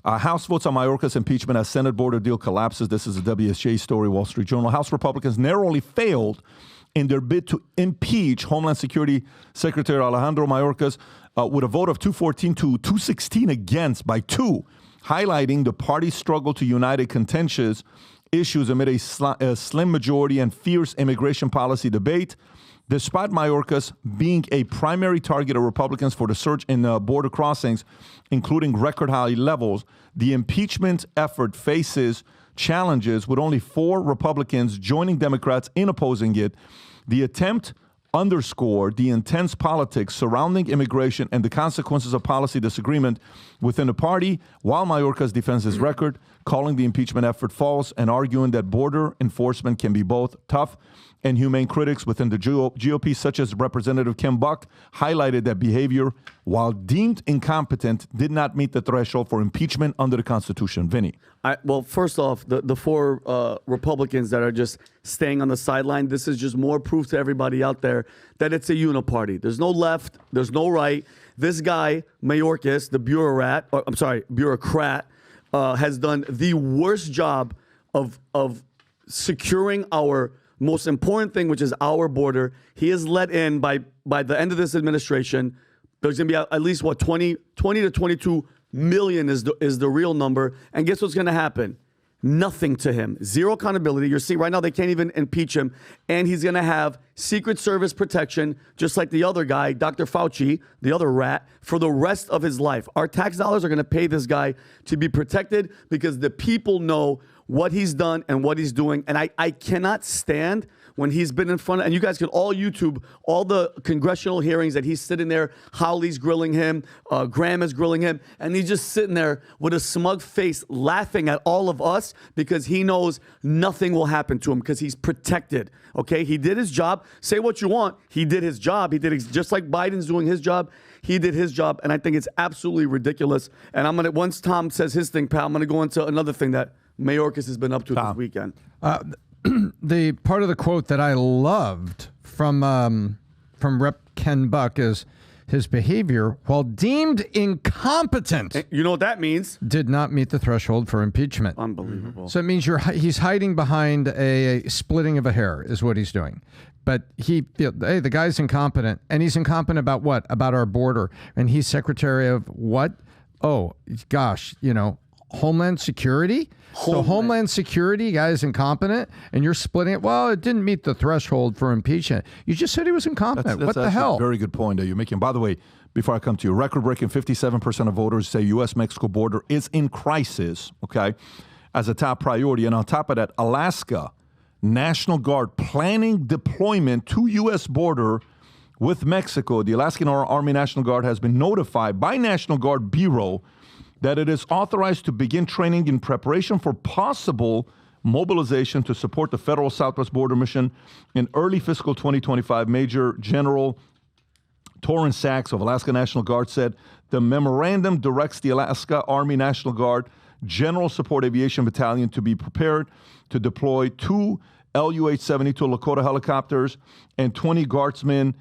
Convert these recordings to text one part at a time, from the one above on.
House votes on Mayorkas impeachment as Senate border deal collapses. This is a WSJ story, Wall Street Journal. House Republicans narrowly failed in their bid to impeach Homeland Security Secretary Alejandro Mayorkas with a vote of 214 to 216 against by 2, highlighting the party's struggle to unite a contentious issues amid a slim majority and fierce immigration policy debate. Despite Mayorkas being a primary target of Republicans for the surge in border crossings, including record high levels, the impeachment effort faces challenges with only 4 Republicans joining Democrats in opposing it. The attempt underscored the intense politics surrounding immigration and the consequences of policy disagreement within the party, while Mayorkas defends his record, calling the impeachment effort false and arguing that border enforcement can be both tough and humane. Critics within the GOP, such as Representative Kim Buck, highlighted that behavior, while deemed incompetent, did not meet the threshold for impeachment under the Constitution. Vinny. Well, first off, the 4 Republicans that are just staying on the sideline, this is just more proof to everybody out there that it's a uniparty. There's no left, there's no right. This guy, Mayorkas, the bureaucrat, has done the worst job of securing our most important thing, which is our border. He is let in by the end of this administration. There's going to be at least, 20 to 22 million is the real number. And guess what's going to happen? Nothing to him. Zero accountability. You're seeing right now they can't even impeach him. And he's going to have Secret Service protection, just like the other guy, Dr. Fauci, the other rat, for the rest of his life. Our tax dollars are going to pay this guy to be protected because the people know what he's done and what he's doing. And I cannot stand when he's been in front of, and you guys can all YouTube all the congressional hearings that he's sitting there, Howley's grilling him, Graham is grilling him, and he's just sitting there with a smug face laughing at all of us because he knows nothing will happen to him because he's protected, okay? He did his job. Say what you want. He did his job. He did just like Biden's doing his job. He did his job, and I think it's absolutely ridiculous. And once Tom says his thing, pal, I'm going to go into another thing that Mayorkas has been up to this weekend. The part of the quote that I loved from Rep. Ken Buck is his behavior, while deemed incompetent, you know what that means? Did not meet the threshold for impeachment. Unbelievable. So it means he's hiding behind a splitting of a hair is what he's doing. But the guy's incompetent, and he's incompetent about what? About our border. And he's secretary of what? Oh, gosh, Homeland Security? So Homeland Security guy is incompetent, and you're splitting it. Well, it didn't meet the threshold for impeachment. You just said he was incompetent. What the hell? A very good point that you're making. By the way, before I come to you, record-breaking 57% of voters say U.S.-Mexico border is in crisis, okay, as a top priority. And on top of that, Alaska National Guard planning deployment to U.S. border with Mexico. The Alaskan Army National Guard has been notified by National Guard Bureau that it is authorized to begin training in preparation for possible mobilization to support the federal Southwest Border Mission in early fiscal 2025. Major General Torrance Sachs of Alaska National Guard said the memorandum directs the Alaska Army National Guard General Support Aviation Battalion to be prepared to deploy 2 LU-872 Lakota helicopters and 20 guardsmen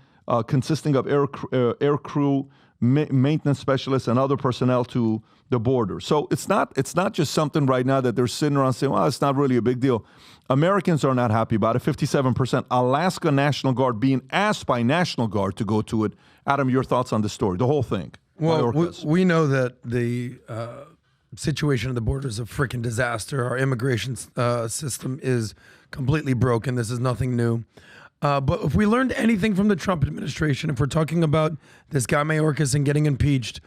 consisting of air crew, maintenance specialists, and other personnel to the border. So it's not just something right now that they're sitting around saying, well, it's not really a big deal. Americans are not happy about it. 57%. Alaska National Guard being asked by National Guard to go to it. Adam, your thoughts on the story, the whole thing? Well, we know that the situation at the border is a freaking disaster. Our immigration system is completely broken. This is nothing new. But if we learned anything from the Trump administration, if we're talking about this guy Mayorkas and getting impeached,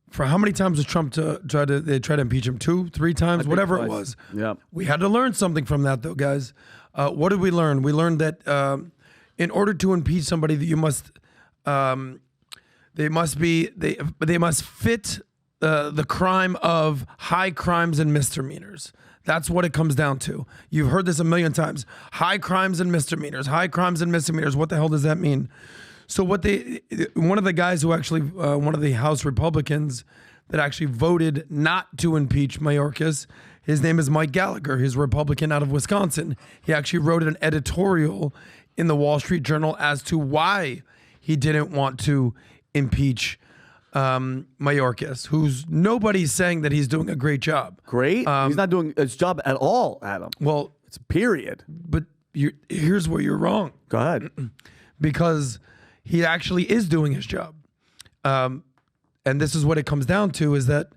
for how many times was Trump try to impeach him? 2, 3 times, whatever it was. Yeah. We had to learn something from that, though, guys. What did we learn? We learned that in order to impeach somebody, that you must they must fit the crime of high crimes and misdemeanors. That's what it comes down to. You've heard this a million times. High crimes and misdemeanors. High crimes and misdemeanors. What the hell does that mean? So one of the guys who actually, one of the House Republicans that actually voted not to impeach Mayorkas, his name is Mike Gallagher. He's a Republican out of Wisconsin. He actually wrote an editorial in the Wall Street Journal as to why he didn't want to impeach Mayorkas, who's nobody's saying that he's doing a great job. Great. He's not doing his job at all, Adam. Well, It's period. but here's where you're wrong. Go ahead. Because he actually is doing his job. And this is what it comes down to, is that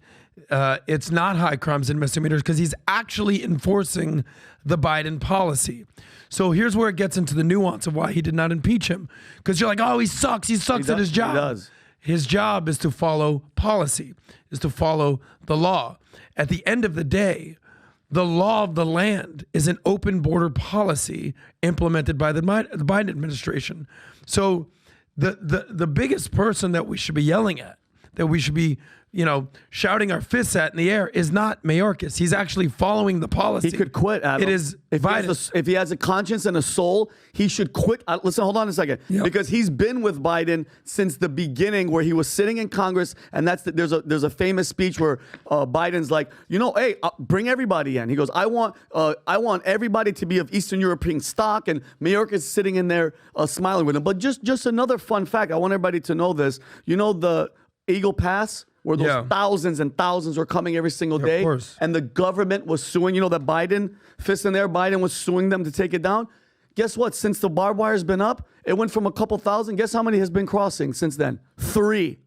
it's not high crimes and misdemeanors because he's actually enforcing the Biden policy. So here's where it gets into the nuance of why he did not impeach him. Because you're like, oh, he sucks at his job. He does. His job is to follow policy, is to follow the law. At the end of the day, the law of the land is an open border policy implemented by the Biden administration. So the biggest person that we should be yelling at, that we should be, shouting our fists at in the air is not Mayorkas. He's actually following the policy. He could quit, Adam. It is Biden. If he has a conscience and a soul, he should quit. Listen, hold on a second. Yep. Because he's been with Biden since the beginning, where he was sitting in Congress, and there's a famous speech where Biden's like, hey, bring everybody in. He goes, I want everybody to be of Eastern European stock, and Mayorkas is sitting in there smiling with him. But just another fun fact, I want everybody to know this. The Eagle Pass, where those thousands and thousands were coming every single day. Of course. And the government was suing, that Biden, fist in there, Biden was suing them to take it down. Guess what? Since the barbed wire's been up, it went from a couple thousand. Guess how many has been crossing since then? 3.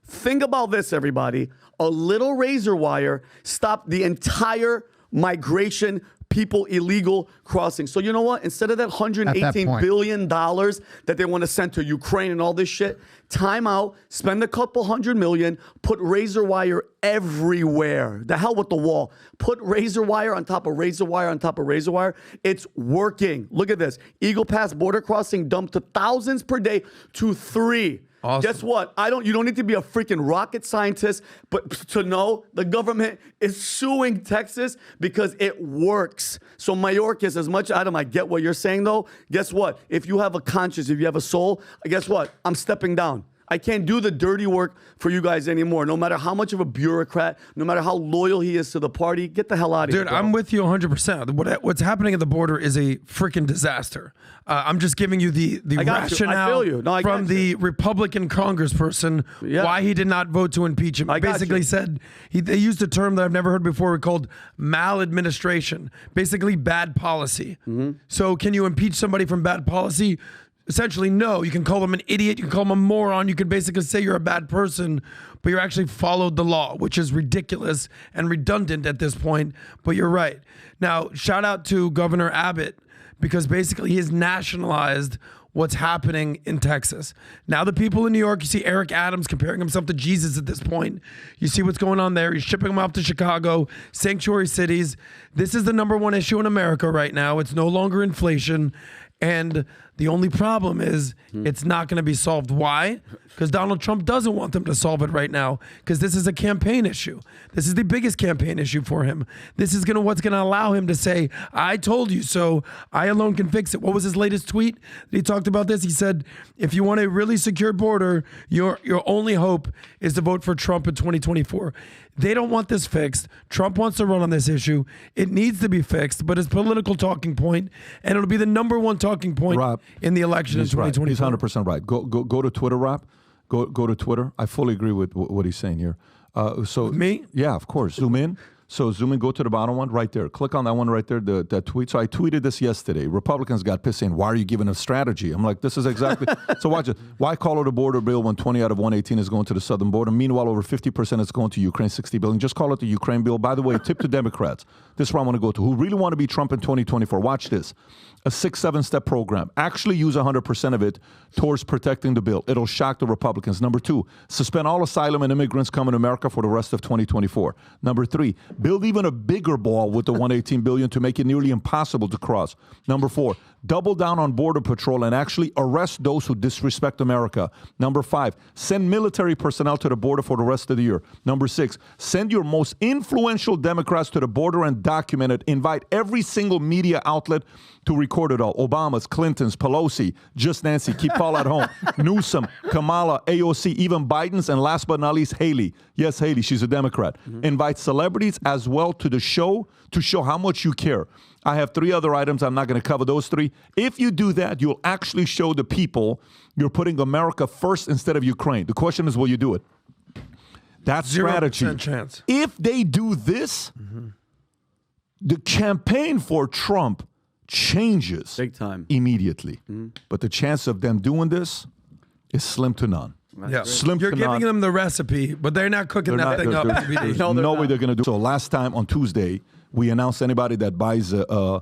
Think about this, everybody. A little razor wire stopped the entire migration, people illegal crossing. So you know what? Instead of that $118 billion that they want to send to Ukraine and all this shit, time out, spend a couple $100 million, put razor wire everywhere. The hell with the wall. Put razor wire on top of razor wire on top of razor wire. It's working. Look at this. Eagle Pass border crossing dumped to thousands per day to 3. Awesome. Guess what? You don't need to be a freaking rocket scientist, but to know the government is suing Texas because it works. So Mayorkas, as much, Adam, I get what you're saying though. Guess what? If you have a conscience, if you have a soul, guess what? I'm stepping down. I can't do the dirty work for you guys anymore. No matter how much of a bureaucrat, no matter how loyal he is to the party, get the hell out of here. Dude, I'm with you 100%. What's happening at the border is a freaking disaster. I'm just giving you the rationale from the Republican congressperson why he did not vote to impeach him. He basically said, they used a term that I've never heard before called maladministration, basically bad policy. Mm-hmm. So can you impeach somebody from bad policy? Essentially, no. You can call them an idiot. You can call them a moron. You can basically say you're a bad person, but you're actually followed the law, which is ridiculous and redundant at this point. But you're right. Now, shout out to Governor Abbott, because basically he has nationalized what's happening in Texas. Now the people in New York, you see Eric Adams comparing himself to Jesus at this point. You see what's going on there. He's shipping him off to Chicago, sanctuary cities. This is the #1 issue in America right now. It's no longer inflation. And the only problem is it's not going to be solved. Why? Because Donald Trump doesn't want them to solve it right now, because this is a campaign issue. This is the biggest campaign issue for him. This is what's going to allow him to say, I told you so. I alone can fix it. What was his latest tweet that he talked about this? He said, if you want a really secure border, your only hope is to vote for Trump in 2024. They don't want this fixed. Trump wants to run on this issue. It needs to be fixed, but it's a political talking point, and it'll be the #1 talking point Rob, in the election in 2024. He's 100% right. Go to Twitter, Rob. Go to Twitter. I fully agree with what he's saying here. So me? Yeah, of course. Zoom in. So zoom in, go to the bottom one right there. Click on that one right there, that tweet. So I tweeted this yesterday. Republicans got pissed saying, why are you giving a strategy? I'm like, this is exactly. So watch it. Why call it a border bill when 20 out of 118 is going to the southern border? Meanwhile, over 50% is going to Ukraine, 60 billion. Just call it the Ukraine bill. By the way, tip to Democrats. This is where I want to go to. Who really want to be Trump in 2024. Watch this. A 6-7-step program. Actually use 100% of it towards protecting the bill. It'll shock the Republicans. #2, suspend all asylum and immigrants coming to America for the rest of 2024. #3, build even a bigger ball with the 118 billion to make it nearly impossible to cross. #4, double down on Border Patrol and actually arrest those who disrespect America. #5, send military personnel to the border for the rest of the year. #6, send your most influential Democrats to the border and document it. Invite every single media outlet to record it all. Obama's, Clinton's, Pelosi, just Nancy, keep Paul at home, Newsom, Kamala, AOC, even Biden's, and last but not least, Haley. Yes, Haley, she's a Democrat. Mm-hmm. Invite celebrities as well to the show to show how much you care. I have 3 other items. I'm not going to cover those 3. If you do that, you'll actually show the people you're putting America first instead of Ukraine. The question is, will you do it? That strategy. 0% chance. If they do this, the campaign for Trump changes Big time. immediately. But the chance of them doing this is slim to none. Yeah. Slim You're to giving none. them the recipe, but they're not cooking that thing up. There's No, no they're way not. they're going to do. So last time on Tuesday, we announced anybody that buys the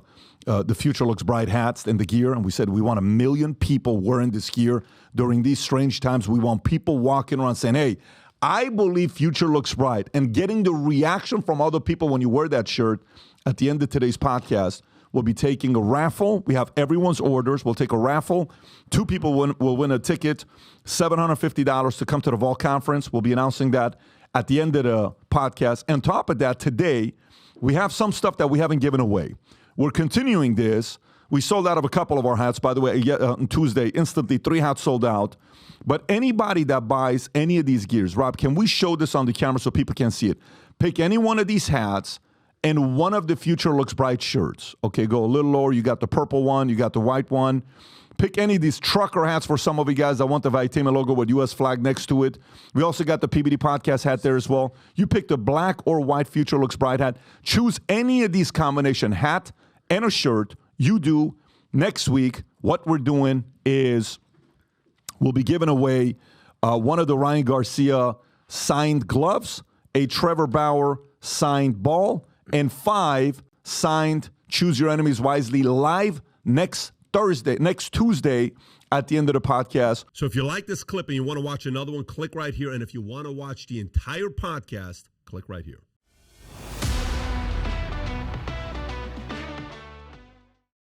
Future Looks Bright hats and the gear, and we said we want 1 million people wearing this gear during these strange times. We want people walking around saying, "Hey, I believe future looks bright," and getting the reaction from other people when you wear that shirt. At the end of today's podcast, we'll be taking a raffle. We have everyone's orders. We'll take a raffle. 2 people will win a ticket, $750 to come to the Vol Conference. We'll be announcing that at the end of the podcast. And on top of that, today, we have some stuff that we haven't given away. We're continuing this. We sold out of a couple of our hats, by the way, on Tuesday. Instantly, 3 hats sold out. But anybody that buys any of these gears, Rob, can we show this on the camera so people can see it? Pick any one of these hats and one of the Future Looks Bright shirts. Okay, go a little lower. You got the purple one. You got the white one. Pick any of these trucker hats for some of you guys that want the Valuetainment logo with U.S. flag next to it. We also got the PBD podcast hat there as well. You pick the black or white Future Looks Bright hat. Choose any of these combination hat and a shirt. You do. Next week, what we're doing is we'll be giving away one of the Ryan Garcia signed gloves, a Trevor Bauer signed ball, and 5 signed Choose Your Enemies Wisely live next Tuesday at the end of the podcast. So if you like this clip and you want to watch another one, click right here. And if you want to watch the entire podcast, click right here.